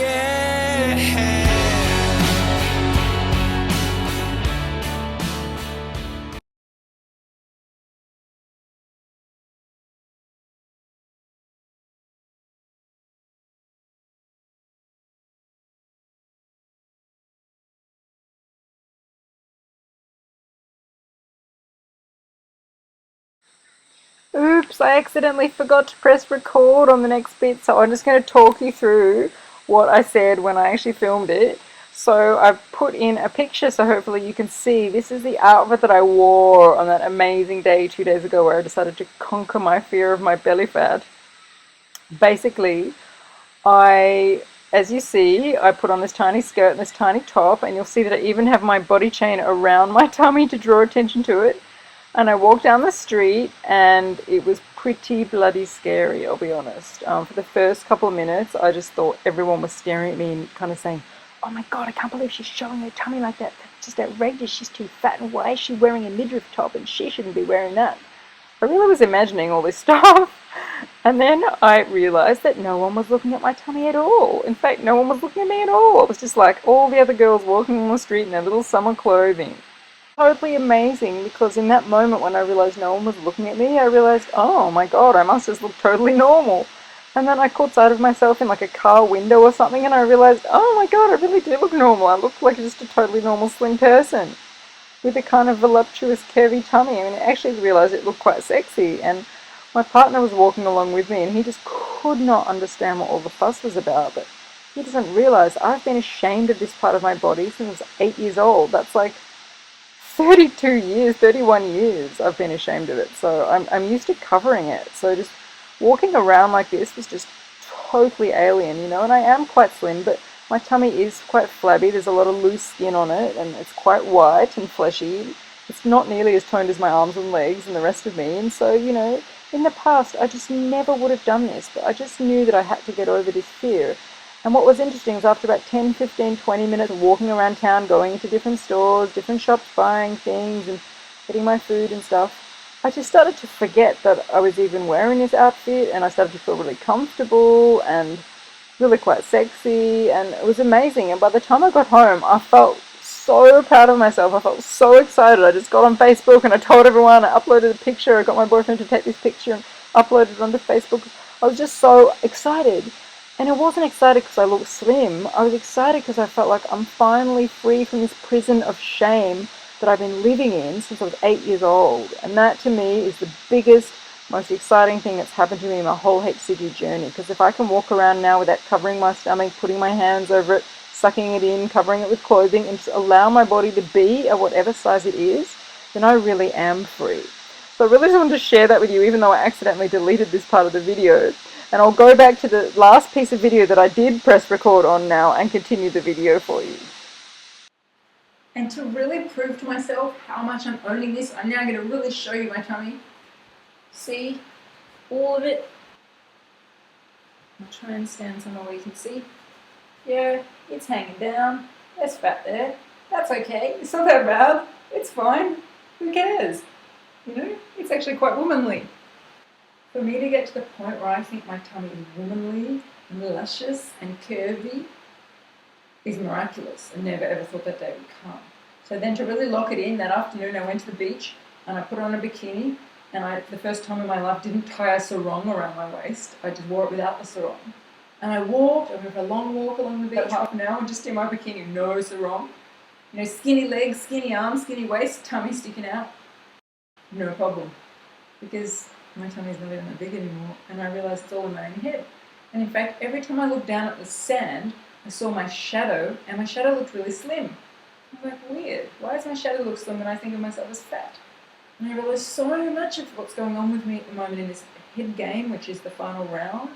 Yeah. Oops, I accidentally forgot to press record on the next bit, so I'm just going to talk you through what I said when I actually filmed it. So I've put in a picture so hopefully you can see this is the outfit that I wore on that amazing day 2 days ago where I decided to conquer my fear of my belly fat. Basically, as you see, I put on this tiny skirt and this tiny top, and you'll see that I even have my body chain around my tummy to draw attention to it. And I walked down the street, and it was pretty bloody scary, I'll be honest. For the first couple of minutes, I just thought everyone was staring at me and kind of saying, "Oh my God, I can't believe she's showing her tummy like that. That's just outrageous. She's too fat, and why is she wearing a midriff top, and she shouldn't be wearing that." I really was imagining all this stuff. And then I realized that no one was looking at my tummy at all. In fact, no one was looking at me at all. It was just like all the other girls walking on the street in their little summer clothing. Totally amazing, because in that moment when I realized no one was looking at me, I realized, oh my God, I must just look totally normal. And then I caught sight of myself in like a car window or something, and I realized, oh my God, I really do look normal. I look like just a totally normal slim person with a kind of voluptuous curvy tummy. I mean, I actually realized it looked quite sexy, and my partner was walking along with me, and he just could not understand what all the fuss was about. But he doesn't realize I've been ashamed of this part of my body since I was 8 years old. That's like 32 years, 31 years I've been ashamed of it. So I'm used to covering it. So just walking around like this was just totally alien, you know. And I am quite slim, but my tummy is quite flabby. There's a lot of loose skin on it, and it's quite white and fleshy. It's not nearly as toned as my arms and legs and the rest of me. And so, you know, in the past, I just never would have done this, but I just knew that I had to get over this fear. And what was interesting is after about 10, 15, 20 minutes of walking around town, going into different stores, different shops, buying things and getting my food and stuff, I just started to forget that I was even wearing this outfit, and I started to feel really comfortable and really quite sexy, and it was amazing. And by the time I got home, I felt so proud of myself. I felt so excited. I just got on Facebook and I told everyone. I uploaded a picture. I got my boyfriend to take this picture and upload it onto Facebook. I was just so excited. And I wasn't excited because I looked slim. I was excited because I felt like I'm finally free from this prison of shame that I've been living in since I was 8 years old. And that to me is the biggest, most exciting thing that's happened to me in my whole HCG journey. Because if I can walk around now without covering my stomach, putting my hands over it, sucking it in, covering it with clothing, and just allow my body to be at whatever size it is, then I really am free. So I really just wanted to share that with you, even though I accidentally deleted this part of the video. And I'll go back to the last piece of video that I did press record on now and continue the video for you. And to really prove to myself how much I'm owning this, I'm now going to really show you my tummy. See? All of it. I'll try and stand somewhere where you can see. Yeah, it's hanging down. There's fat there. That's okay. It's not that bad. It's fine. Who cares? You know, it's actually quite womanly. For me to get to the point where I think my tummy is womanly and luscious and curvy is miraculous. I never ever thought that day would come. So then to really lock it in, that afternoon I went to the beach and I put on a bikini, and I, for the first time in my life, didn't tie a sarong around my waist. I just wore it without the sarong. And I went for a long walk along the beach, half an hour, just in my bikini, no sarong. You know, skinny legs, skinny arms, skinny waist, tummy sticking out. No problem. Because my tummy's not even that big anymore, and I realised it's all in my own head. And in fact, every time I looked down at the sand, I saw my shadow, and my shadow looked really slim. I was like, weird. Why does my shadow look slim when I think of myself as fat? And I realised so much of what's going on with me at the moment in this head game, which is the final round,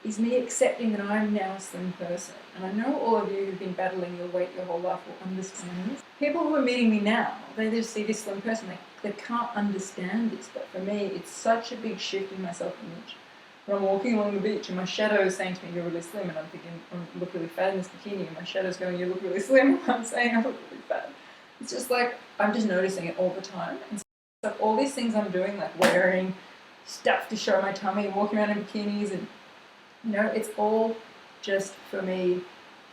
is me accepting that I'm now a slim person. And I know all of you who've been battling your weight your whole life will understand this. People who are meeting me now, they just see this slim person, they can't understand this. But for me, it's such a big shift in my self-image. When I'm walking along the beach and my shadow is saying to me, you're really slim, and I'm thinking, I look really fat in this bikini, and my shadow's going, you look really slim, and I'm saying I look really fat. It's just like, I'm just noticing it all the time. And so all these things I'm doing, like wearing stuff to show my tummy, walking around in bikinis, and you know, it's all just for me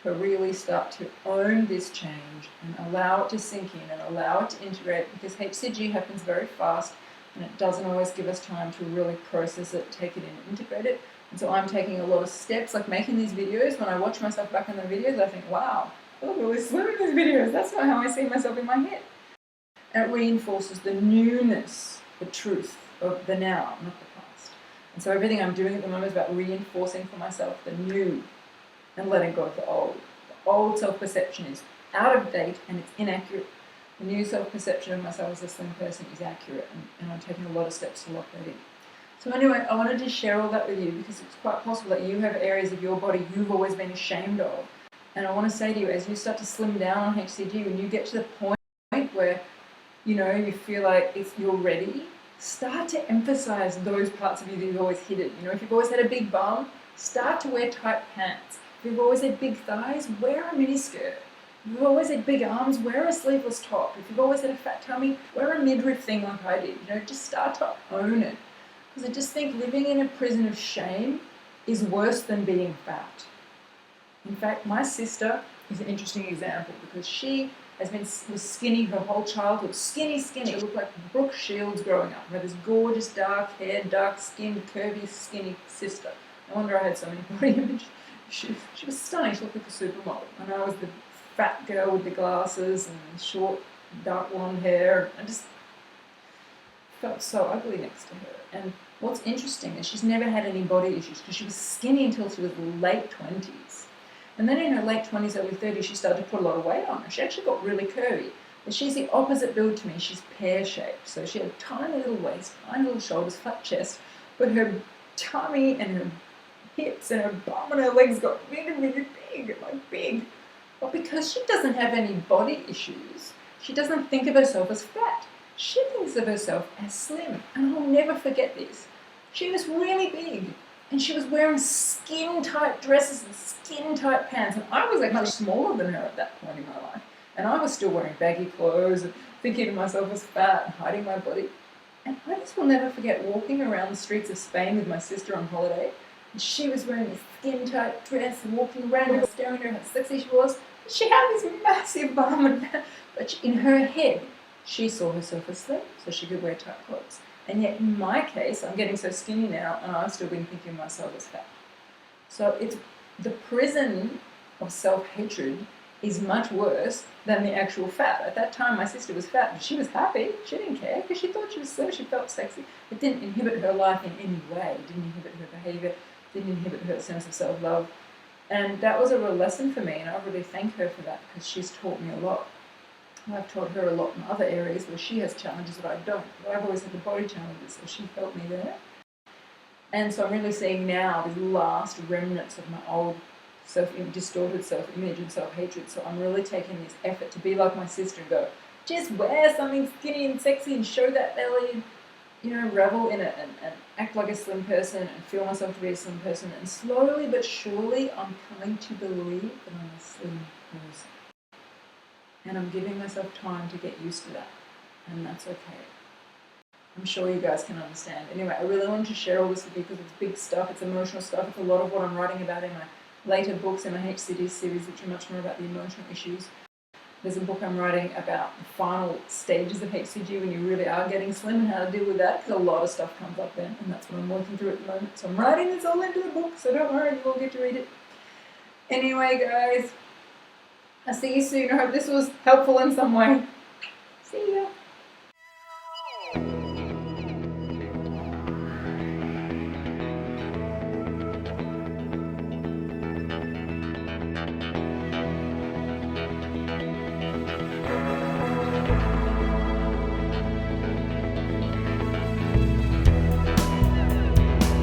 to really start to own this change and allow it to sink in and allow it to integrate, because HCG happens very fast and it doesn't always give us time to really process it, take it in, and integrate it. And so I'm taking a lot of steps, like making these videos. When I watch myself back in the videos, I think, wow, I look really slim in these videos. That's not how I see myself in my head. And it reinforces the newness, the truth of the now, not the past. And so everything I'm doing at the moment is about reinforcing for myself the new and letting go of the old. The old self-perception is out of date and it's inaccurate. The new self-perception of myself as a slim person is accurate, and I'm taking a lot of steps to lock that in. So anyway, I wanted to share all that with you because it's quite possible that you have areas of your body you've always been ashamed of. And I want to say to you, as you start to slim down on HCG, when you get to the point where you feel like you're ready, start to emphasize those parts of you that you've always hidden. If you've always had a big bum, start to wear tight pants. If you've always had big thighs, wear a miniskirt. If you've always had big arms, wear a sleeveless top. If you've always had a fat tummy, wear a midriff thing like I did. Just start to own it. Because I just think living in a prison of shame is worse than being fat. In fact, my sister is an interesting example because she was skinny her whole childhood. Skinny. She looked like Brooke Shields growing up. I had this gorgeous, dark-haired, dark-skinned, curvy, skinny sister. No wonder I had so many body image. She was stunning. She looked like a supermodel. And I was the fat girl with the glasses and short, dark blonde hair. I just felt so ugly next to her. And what's interesting is she's never had any body issues because she was skinny until she was late 20s. And then in her late 20s, early 30s, she started to put a lot of weight on her. She actually got really curvy. But she's the opposite build to me. She's pear-shaped. So she had a tiny little waist, tiny little shoulders, flat chest, but her tummy and her hips and her bum and her legs got really big. But because she doesn't have any body issues, she doesn't think of herself as fat. She thinks of herself as slim. And I'll never forget this. She was really big. And she was wearing skin-tight dresses and skin-tight pants. And I was like much smaller than her at that point in my life. And I was still wearing baggy clothes and thinking of myself as fat and hiding my body. And I just will never forget walking around the streets of Spain with my sister on holiday. And she was wearing a skin-tight dress and walking around and staring at her how sexy she was. And she had this massive bum. But in her head, she saw herself as slim, so she could wear tight clothes. And yet in my case, I'm getting so skinny now and I've still been thinking of myself as fat. So it's the prison of self-hatred is much worse than the actual fat. At that time, my sister was fat, but she was happy. She didn't care because she thought she was slim. She felt sexy. It didn't inhibit her life in any way. It didn't inhibit her behavior. It didn't inhibit her sense of self-love. And that was a real lesson for me, and I really thank her for that because she's taught me a lot. I've taught her a lot in other areas where she has challenges that I don't. I've always had the body challenges, so she helped me there. And so I'm really seeing now the last remnants of my old distorted self-image and self-hatred. So I'm really taking this effort to be like my sister and go, just wear something skinny and sexy and show that belly and, revel in it and act like a slim person and feel myself to be a slim person. And slowly but surely, I'm coming to believe that I'm a slim person. And I'm giving myself time to get used to that. And that's okay. I'm sure you guys can understand. Anyway, I really wanted to share all this with you because it's big stuff, it's emotional stuff, it's a lot of what I'm writing about in my later books in my HCG series, which are much more about the emotional issues. There's a book I'm writing about the final stages of HCG when you really are getting slim and how to deal with that, because a lot of stuff comes up then, and that's what I'm working through at the moment. So I'm writing this all into the book, so don't worry, you will get to read it. Anyway, guys, I'll see you soon. I hope this was helpful in some way. See ya.